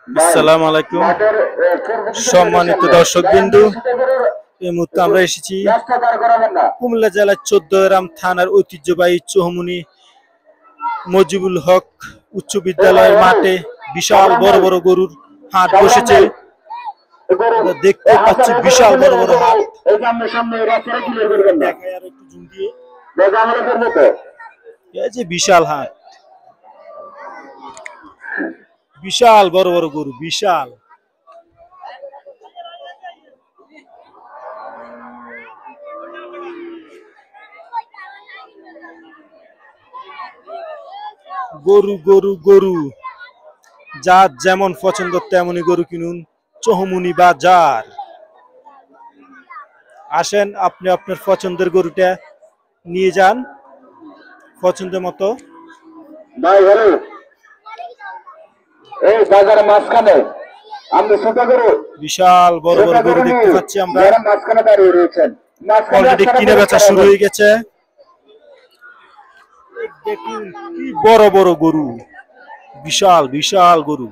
আসসালামু আলাইকুম সম্মানিত দর্শকবৃন্দ, এই মুহূর্তে আমরা এসেছি কুমিল্লা জেলার ১৪ থানার ঐতিহ্যবাহী চৌমুহনী মজিবুল হক উচ্চ বিদ্যালয়ের মাঠে বিশাল বড় বড় গরুর হাট বসেছে। দেখতে পাচ্ছি বিশাল বড় বড় হাট। এই যে বিশাল হাট, বিশাল বড় বড় গরু, বিশাল। গরু গরু গরু, যার যেমন পছন্দ তেমনই গরু কিনুন। চৌমুহনী বাজার আসেন, আপনি আপনার পছন্দের গরুটা নিয়ে যান পছন্দের মতো। ভাই হ্যালো, এই বাজারের মাঝখানে আপনি ছোট গরু, বিশাল বড় বড় গরু দেখতে পাচ্ছি আমরা। মাঝখানে দাঁড়িয়ে রয়েছেন, অলরেডি কিনে বেচা শুরু হয়ে গেছে। দেখুন কি বড় বড় গরু, বিশাল বিশাল গরু।